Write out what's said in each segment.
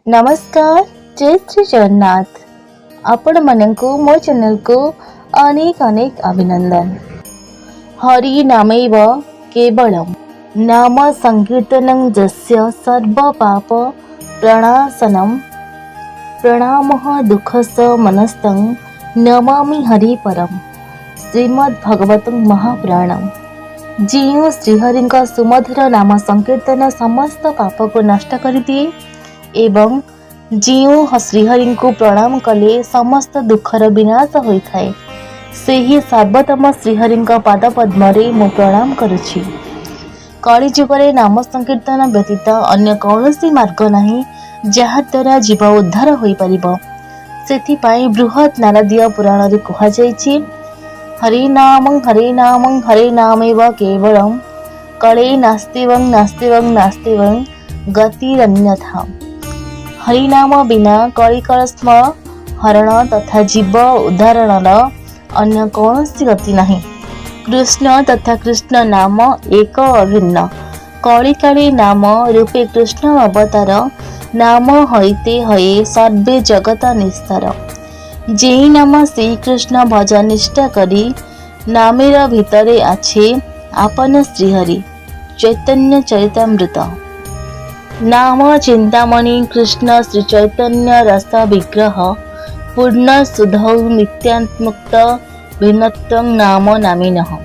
नमस्कार, जय श्री जगन्नाथ। आपण मनंकु मो चैनल को अनेक अनेक अभिनंदन। हरि नामैव केवलम नाम संकीर्तनं जस्य सर्व पाप प्रणाशनम प्रणामः दुःखस मनस्तं नमामि हरि परम। श्रीमद् भागवतं महापुराणम। जिउ श्रीहरिंका सुमधुर नाम संकीर्तन समस्त पाप को नष्ट करदिए एवं जिउ श्रीहरि को प्रणाम कले समस्त दुखर विनाश होता है। से ही सर्वोत्तम श्रीहरि पाद पद्मरे मु प्रणाम करुछि। कलि जुगरे नाम संकीर्तन व्यतीत अन्य कौनसी मार्ग नहीं जहा द्वारा जीव उद्धार होई परिबो। सेथिपाई बृहत नारदीय पुराण रे कहा जायछि, हरि नामेव केवलम कले नास्तिवं गतिरन्यथा। हरिनाम बिना कलिकलस्म हरण तथा जीव उदाहरण अन्य कौनसी गति नहीं। कृष्ण तथा कृष्ण नाम एक अभिन्न। कलिकाली नाम रूपे कृष्ण अवतार नाम हईते हये सर्वे जगत निस्तार। जेई नाम श्री कृष्ण भजन निष्ठा करी नामेर भितरे आछे आपन श्रीहरि चैतन्य चरितामृत। नाम चिंतामणि कृष्ण श्री चैतन्य रस विग्रह पूर्ण सुधौ नित्यात्मुक्त भिन्नत्वं नाम नामिनः।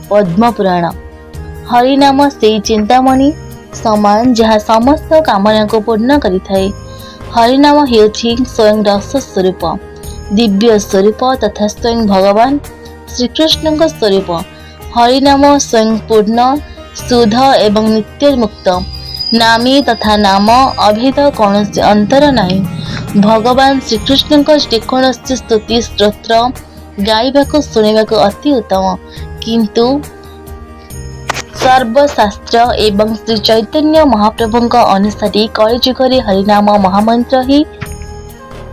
पद्म पुराण। हरिनाम से चिंतामणि समान जहाँ समस्त कामना को पूर्ण करिथाए। हरिनाम हेउछि स्वयं रस स्वरूप, दिव्य स्वरूप तथा स्वयं भगवान श्रीकृष्ण स्वरूप। हरिनाम स्वयं पूर्ण शुद्ध एवं नित्य मुक्त। नामी तथा नाम अभेद कौन से अंतर नहीं। भगवान श्रीकृष्ण जेकोसी स्तुति स्तोत्र गाइबाक शुणवाक अति उत्तम, किंतु सर्वशास्त्र एवं श्री चैतन्य महाप्रभु अनुसारी कलिजुगे हरिनाम महामंत्र ही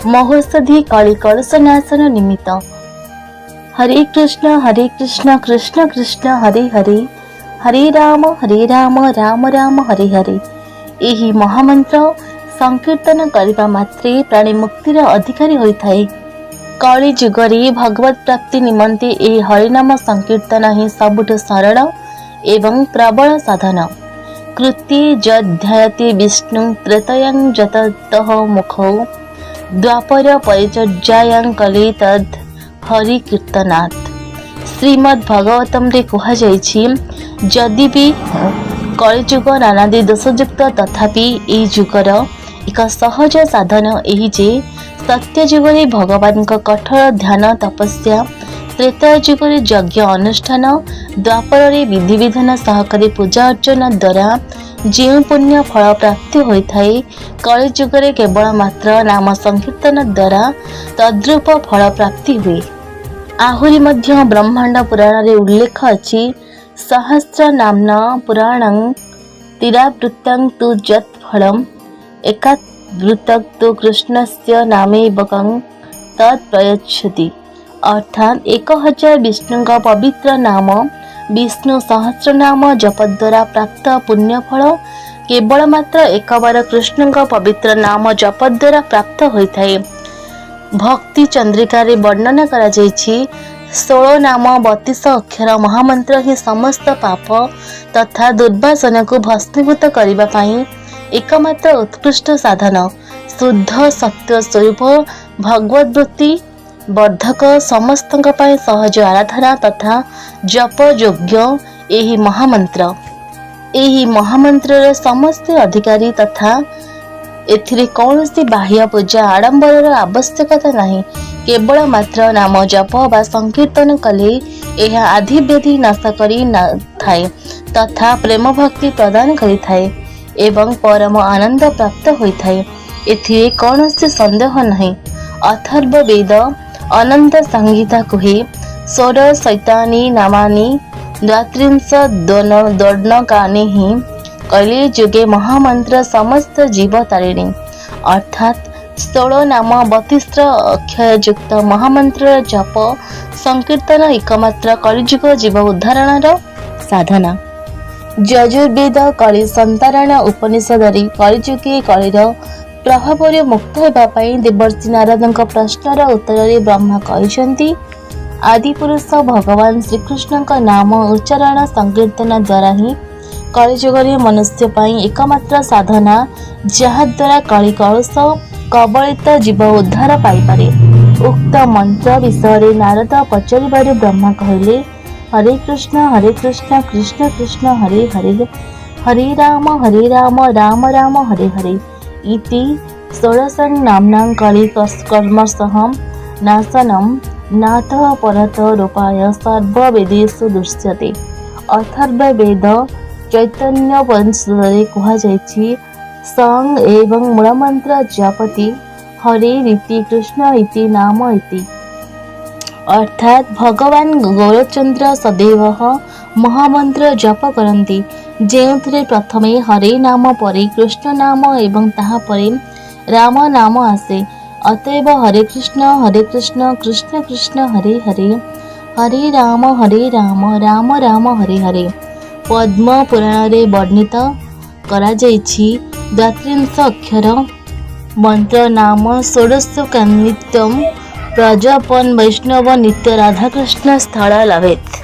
महौषधि कलि कलुष नाशन निमित्त। हरे कृष्ण कृष्ण कृष्ण हरे हरे, हरे राम राम राम हरे हरे। यही महामंत्र संकीर्तन करने मात्रे प्राणी मुक्तिर अधिकारी होइथाए। कलि जुगरे भगवत प्राप्ति निमंते यही हरिनाम संकीर्तन ही सबुठ सरल एवं प्रबल साधन। कृत्ये जध्यायते विष्णु त्रेतयं जततः मुखौ द्वापर परिचर्यायां कले तद् हरि कीर्तनात्। श्रीमद् भागवतम रे कहा जायछि, जदि भी कलिजुग नानादि दोषयुक्त तथापि यही जुगर एक सहज साधन यही जे सत्य जुगरे भगवान कठोर ध्यान तपस्या, त्रेता जुगरे यज्ञ अनुष्ठान, द्वापर विधि विधान सहकारी पूजा अर्चना द्वारा जो पुण्य फल प्राप्ति होता है, कलिजुगरे केवल मात्र नाम संकीर्तन द्वारा तद्रूप फल प्राप्ति हुए। आहुरी मध्य ब्रह्मांड पुराण रे उल्लेख अछि, सहस्र नामना पुराणं तिरावृत्तं तु यत् फलम् एकावृत्तं तु कृष्णस्य नामैवकं तत् प्रयच्छति। अर्थात 1000 विष्णु का पवित्र नाम विष्णु सहस्र नाम जप द्वारा प्राप्त पुण्य फल केवल मात्र एक बार कृष्ण का पवित्र नाम जप द्वारा प्राप्त होता है। भक्ति चंद्रिका रे वर्णना करा जायछि, 16 नाम 32 अक्षर महामंत्र ही समस्त पाप तथा दुर्वासना को भस्मीभूत करने पाई एकमात्र उत्कृष्ट साधन। शुद्ध सत्य स्वरूप भगवत वृत्ति वर्धक समस्त सहज आराधना तथा जप योग्य यही महामंत्र। यही मंत्र समस्त अधिकारी तथा एथिरे कौनसी बाह्य पूजा आडंबर आवश्यकता नहीं। केवल मात्र नाम जप व संकीर्तन कले यह आदि व्याधि नाश करी थाए तथा प्रेम भक्ति प्रदान करिथाए एवं परम आनंद प्राप्त होइथाए। एथिरे कौनसी संदेह नहीं। अथर्व वेद अनंत संहिता कुहे 16 शैतानी नामानि द्वात्रिंश दोर्णकानि ही कलि जुगे महामंत्र समस्त जीव तारिणी। अर्थात 16 नाम 32 अक्षय युक्त महामंत्र जप संकीर्तन एकमात्र कलिजुग जीव उद्धारण साधना। यजुर्वेद कलि संतारण उपनिषद कलिजुगे कलिर प्रभावरे मुक्त हेबा पई देवर्षि नारदଙ୍କ प्रश्नर उत्तରରେ ब्रह्मा କହିଛନ୍ତି आदि पुरुष भगवान श्रीकृष्णଙ୍କ नाम उच्चारण संकीर्तन द्वारा ही कलिजुगरे मनुष्य पई एकमात्र साधना जहा द्वारा कली कलुष कबलित जीव उद्धार पाई पारे। उक्त मंत्र विषय नारद पचारिबारे ब्रह्मा कहले हरे कृष्ण कृष्ण कृष्ण हरे हरे हरे राम राम राम हरे हरे इति षोडशं नाम्नां कलि कर्मसः नाशनं नातः परत रूपाय सर्ववेदेषु दृश्यते। अथर्ववेद चैतन्योपनिषदे कुहाଯାଇଛି सं एवं मूलमंत्र जपति हरे रीति कृष्ण इति नाम इति। अर्थात भगवान गौरचंद्र सदैव महामंत्र जप करती जो प्रथमे हरे नाम परे कृष्ण नाम एवं ताहा परे राम नाम आसे। अतएव हरे कृष्ण कृष्ण कृष्ण हरे हरे हरे राम राम राम हरे हरे। पद्म पुराण रे वर्णित करा जायछि 32 अक्षर मंत्र नाम षोडशकान्वितम प्रजापन वैष्णव नित्य राधाकृष्ण स्थल लभेत।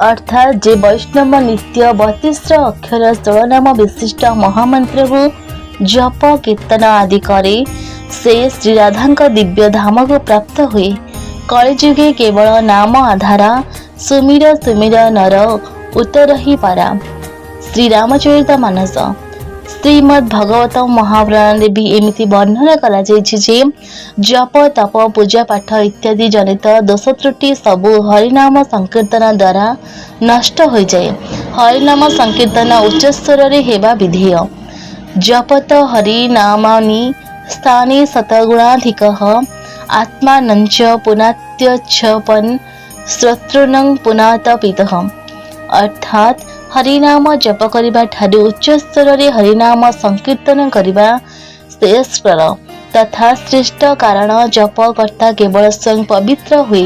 अर्थात जे वैष्णव नित्य 32 अक्षर 16 नाम विशिष्ट महामंत्र को जप कीर्तन आदि करे से श्री राधा दिव्य धाम को प्राप्त हुए। कलिजुगे केवल नाम आधारा सुमिर सुमिर नर उतर ही पारा। श्री रामचरितमानस श्रीमद् भागवत महापुराण रे भी एमिति वर्णना करा जायछि जे जप तप पूजा पाठ इत्यादि जनित दोष त्रुटि सबु हरिनाम संकीर्तन द्वारा नष्ट हो जाए। हरिनाम संकीर्तन उच्च स्वर रे हेबा विधेय। जपत हरिनामानि स्थाने शतगुणाधिकः आत्मानञ्च पुनात्यच्छपन् श्रोतॄणां पुनातपितः। अर्थात हरिनाम जप करिबा ठारू उच्च स्तर रे हरिनाम संकीर्तन करिबा श्रेष्ठकर तथा श्रेष्ठ कारण जप कर्ता केवल स्वयं पवित्र हुए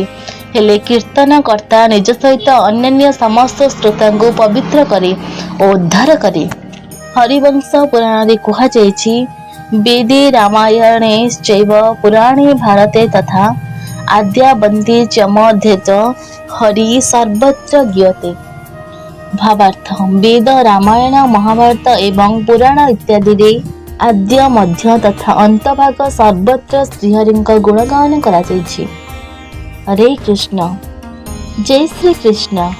हेले कीर्तन कर्ता निज सहित अन्य समस्त श्रोता को पवित्र करे और उद्धार करे। हरिवंश पुराण रे कुहा जायछि वेदे रामायणे चैव पुराणे भारते तथा आद्यावन्ते च मध्ये च हरि सर्वत्र ज्ञाते। भावार्थ वेद रामायण महाभारत एवं पुराण इत्यादि रे आद्य मध्य तथा अंतभाग सर्वत्र श्रीहरिଙ୍କ गुणगान करा जायछि। हरे कृष्ण जय श्री कृष्ण।